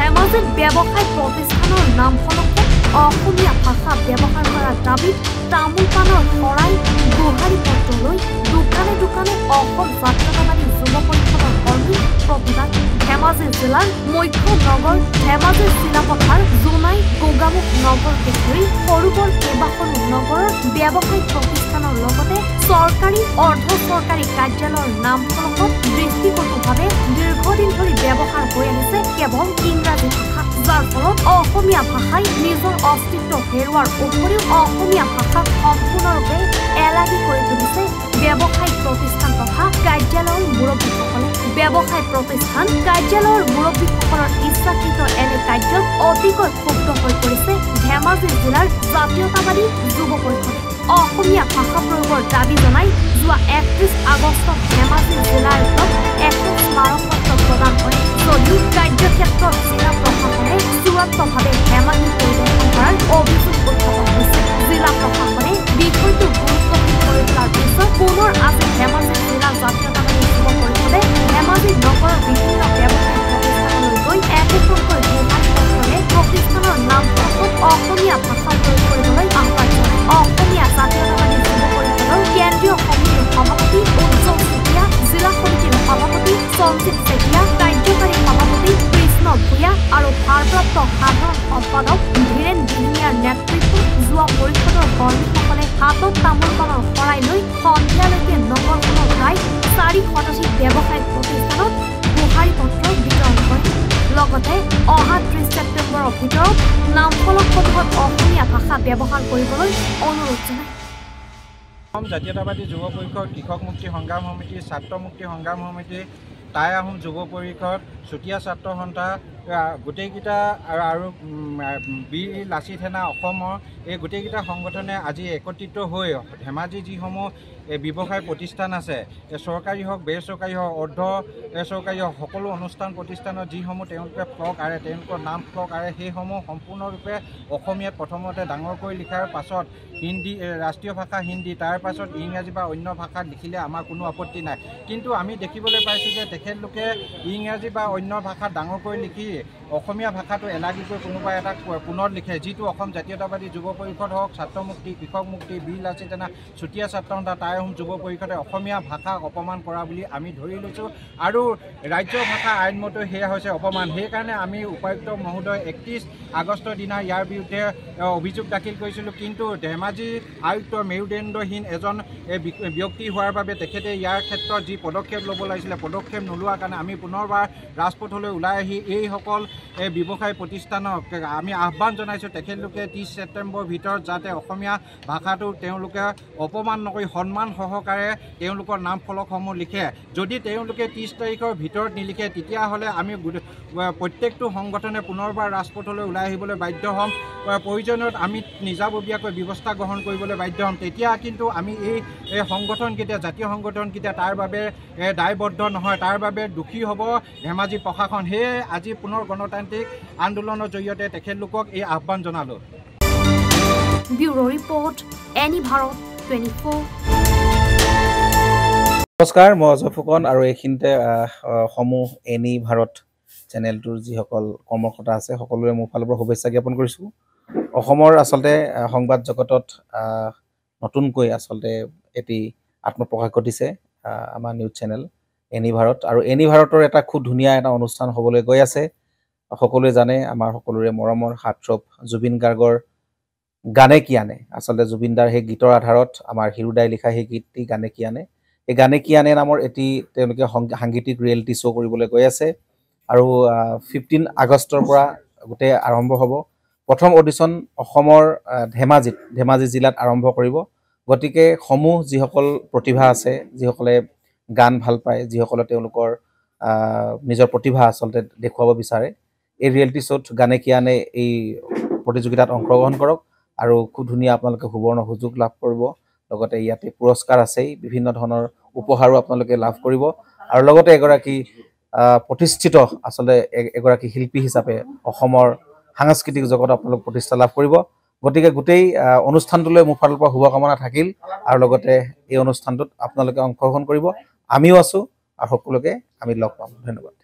ধেমাজিত ব্যৱসায় প্ৰতিষ্ঠানৰ নাম ফলকত অসমীয়া ভাষা ব্যৱহাৰ কৰাৰ দাবীত তামোল পাণৰ শৰাই গোহাৰি পত্ৰ লৈ দোকানে দোকানে অসম জাতীয়তাবাদী যুৱ পৰিষদৰ কৰ্মী প্ৰতিবাদ। ধেমাজি জিলাৰ মুখ্য নগৰ ধেমাজি চিলাপথাৰ জোনাই গোগামুখ নগৰকে ধৰি সৰু বৰ কেইবাখনো নগৰৰ ব্যৱসায়িক প্ৰতিষ্ঠানৰ লগতে চৰকাৰী অৰ্ধ চৰকাৰী কাৰ্যালয়ৰ নাম ফলকত দৃষ্টিকটুভাৱে দীৰ্ঘদিন ধৰি ব্যৱহাৰ হৈ আহিছে কেৱল ইংৰাজী ভাষা, যাৰ ফলত অসমীয়া ভাষাই নিজৰ অস্তিত্ব হেৰুৱাৰ উপৰিও অসমীয়া ভাষাক সম্পূৰ্ণৰূপে এলাগী কৰি তুলিছে ব্যৱসায়িক প্ৰতিষ্ঠান তথা কাৰ্যালয়ৰ মুৰব্বীসকলে। ব্যৱসায় প্ৰতিষ্ঠান কাৰ্যালয়ৰ মুৰব্বীসকলৰ ইচ্ছাকৃত এনে কাৰ্যত অতিকৈ ক্ষুব্ধ হৈ পৰিছে ধেমাজি জিলাৰ জাতীয়তাবাদী যুৱ পৰিষদে। অসমীয়া ভাষা প্ৰয়োগৰ দাবী জনাই যোৱা 31 আগষ্টত ধেমাজি জিলাৰ এখন স্মাৰকপত্ৰ প্ৰদান কৰে যদিও কাৰ্যক্ষেত্ৰত জিলা প্ৰশাসনে চূড়ান্তভাৱে ধেমাজি পৰিদৰ্শন কৰাৰ অভিযোগ উত্থাপন হৈছে। জিলা প্ৰশাসনে বিষয়টো গুৰুত্বপূৰ্ণ কৰি তোলাৰ পিছত পুনৰ আজি ধেমাজি জিলা জাতীয়তাবাদী যুৱ পৰিষদে ধেমাজি নগৰৰ বিভিন্ন ব্যৱসায়িক প্ৰতিষ্ঠানলৈ গৈ একোখনকৈ গোহাৰি পত্ৰৰে প্ৰতিষ্ঠানৰ নাম ফলকত অসমীয়া ভাষা প্ৰয়োগ কৰিবলৈ আহ্বান জনায়। অসমীয়া জাতীয়তাবাদী যুৱ পৰিষদৰ কেন্দ্ৰীয় সমিতিৰ সভাপতি উজ্জ্বল চেতিয়া, জিলা সমিতিৰ সভাপতি সঞ্জিত চেতিয়া, কাৰ্যকাৰী সভাপতি কৃষ্ণ ভূঞা আৰু ভাৰপ্ৰাপ্ত সাধাৰণ সম্পাদক ধীৰেন দিহিঙীয়াৰ নেতৃত্বত যোৱা পৰিষদৰ কৰ্মীসকলে হাতত তামোল পাণৰ শৰাই লৈ সন্ধিয়ালৈকে নগৰখনৰ প্ৰায় 480 ব্যৱসায়িক প্ৰতিষ্ঠানত গোহাৰি পত্ৰ বিতৰণ কৰে। লগতে অহা 30 ছেপ্টেম্বৰৰ ভিতৰত নামফলকসমূহত অসমীয়া ভাষা ব্যৱহাৰ কৰিবলৈ অনুৰোধ জনায়। অসম জাতীয়তাবাদী যুৱ পৰিষদ, কৃষক মুক্তি সংগ্ৰাম সমিতি, ছাত্ৰ মুক্তি সংগ্ৰাম সমিতি, টাই আহোম যুৱ পৰিষদ, চুতীয়া ছাত্ৰ সন্থা গোটেইকেইটা আৰু বীৰ লাচিত সেনা অসমৰ এই গোটেইকেইটা সংগঠনে আজি একত্ৰিত হৈ ধেমাজি যিসমূহ ব্যৱসায় প্ৰতিষ্ঠান আছে, চৰকাৰী হওক বেচৰকাৰী হওক অৰ্ধ চৰকাৰী হওক সকলো অনুষ্ঠান প্ৰতিষ্ঠানত যিসমূহ তেওঁলোকে ফ্লগ আৰে, তেওঁলোকৰ নাম ফ্লগ আৰে, সেইসমূহ সম্পূৰ্ণৰূপে অসমীয়াত প্ৰথমতে ডাঙৰকৈ লিখাৰ পাছত হিন্দী ৰাষ্ট্ৰীয় ভাষা হিন্দী, তাৰ পাছত ইংৰাজী বা অন্য ভাষাত লিখিলে আমাৰ কোনো আপত্তি নাই। কিন্তু আমি দেখিবলৈ পাইছোঁ যে তেখেতলোকে ইংৰাজী বা অন্য ভাষাত ডাঙৰকৈ লিখি অসমীয়া ভাষাটো এলাগীকৈ কোনোবা এটা পুনৰ লিখে, যিটো অসম জাতীয়তাবাদী যুৱ পৰিষদ হওক, ছাত্ৰ মুক্তি, কৃষক মুক্তি, বীৰ লাচিত সেনা, চুতীয়া ছাত্ৰ সন্থা, টাই আহোম যুৱ পৰিষদে অসমীয়া ভাষাক অপমান কৰা বুলি আমি ধৰি লৈছোঁ আৰু ৰাজ্য ভাষা আইনমতে সেয়া হৈছে অপমান। সেইকাৰণে আমি উপায়ুক্ত মহোদয় 31 আগষ্টৰ দিনা ইয়াৰ বিৰুদ্ধে অভিযোগ দাখিল কৰিছিলোঁ। কিন্তু ধেমাজি আয়ুক্তৰ মেৰুদণ্ডহীন এজন ব্যক্তি হোৱাৰ বাবে তেখেতে ইয়াৰ ক্ষেত্ৰত যি পদক্ষেপ ল'ব লাগিছিলে পদক্ষেপ নোলোৱাৰ কাৰণে আমি পুনৰবাৰ ৰাজপথলৈ ওলাই আহি এইসকল ব্যৱসায় প্ৰতিষ্ঠানক আমি আহ্বান জনাইছোঁ তেখেতলোকে 30 ছেপ্টেম্বৰৰ ভিতৰত যাতে অসমীয়া ভাষাটো তেওঁলোকে অপমান নকৰি সন্মান সহকাৰে তেওঁলোকৰ নাম ফলকসমূহ লিখে। যদি তেওঁলোকে 30 তাৰিখৰ ভিতৰত নিলিখে তেতিয়াহ'লে আমি প্ৰত্যেকটো সংগঠনে পুনৰবাৰ ৰাজপথলৈ ওলাই আহিবলৈ বাধ্য হ'ম। প্ৰয়োজনত আমি নিজাববীয়াকৈ ব্যৱস্থা গ্ৰহণ কৰিবলৈ বাধ্য হ'ম। তেতিয়া কিন্তু আমি এই সংগঠনকেইটা জাতীয় সংগঠনকেইটা তাৰ বাবে দায়বদ্ধ নহয়, তাৰ বাবে দোষী হ'ব ধেমাজি প্ৰশাসন। সেয়ে আজি পুনৰ গণতান্ত্ৰিক আন্দোলনৰ জৰিয়তে তেখেতলোকক এই আহ্বান জনালোঁ। Bureau report, any Bharat 24। নমস্কাৰ, মই অজয় ফুকন আৰু এইখিনিতে সমূহ এনি ভাৰত চেনেলটোৰ যিসকল কৰ্মকৰ্তা আছে সকলোৰে মোৰ ফালৰ পৰা শুভেচ্ছা জ্ঞাপন কৰিছোঁ। অসমৰ আচলতে সংবাদ জগতত নতুনকৈ আচলতে এটি আত্মপ্ৰকাশ ঘটিছে আমাৰ নিউজ চেনেল এনি ভাৰত, আৰু এনি ভাৰতৰ এটা খুব ধুনীয়া এটা অনুষ্ঠান হ'বলৈ গৈ আছে। সকলোৱে জানে আমাৰ সকলোৰে মৰমৰ হাৰ্টথ্ৰব জুবিন গাৰ্গৰ গানে কি আনে, আচলতে জুবিনদাৰ সেই গীতৰ আধাৰত আমাৰ হিৰুদাই লিখা সেই গীতটি গানে কি আনে, এই গানে কি আনে নামৰ এটি তেওঁলোকে সাংগীতিক ৰিয়েলিটি শ্ব' কৰিবলৈ গৈ আছে আৰু 15 আগষ্টৰ পৰা গোটেই আৰম্ভ হ'ব। প্ৰথম অডিশ্যন অসমৰ ধেমাজি জিলাত আৰম্ভ কৰিব। গতিকে সমূহ যিসকল প্ৰতিভা আছে, যিসকলে গান ভাল পায়, যিসকলে তেওঁলোকৰ নিজৰ প্ৰতিভা আচলতে দেখুৱাব বিচাৰে, এই ৰিয়েলিটি শ্ব'ত গানে কি আনে এই প্ৰতিযোগিতাত অংশগ্ৰহণ কৰক আৰু খুব ধুনীয়া আপোনালোকে সুবৰ্ণ সুযোগ লাভ কৰিব। লগতে ইয়াতে পুৰস্কাৰ আছেই, বিভিন্ন ধৰণৰ উপহাৰো আপোনালোকে লাভ কৰিব আৰু লগতে এগৰাকী প্ৰতিষ্ঠিত আচলতে এগৰাকী শিল্পী হিচাপে অসমৰ সাংস্কৃতিক জগত আপোনালোক প্ৰতিষ্ঠা লাভ কৰিব। গতিকে গোটেই অনুষ্ঠানটোলৈ মোৰ ফালৰ পৰা শুভকামনা থাকিল আৰু লগতে এই অনুষ্ঠানটোত আপোনালোকে অংশগ্ৰহণ কৰিব। আমিও আছোঁ আৰু সকলোকে আমি লগ পাম। ধন্যবাদ।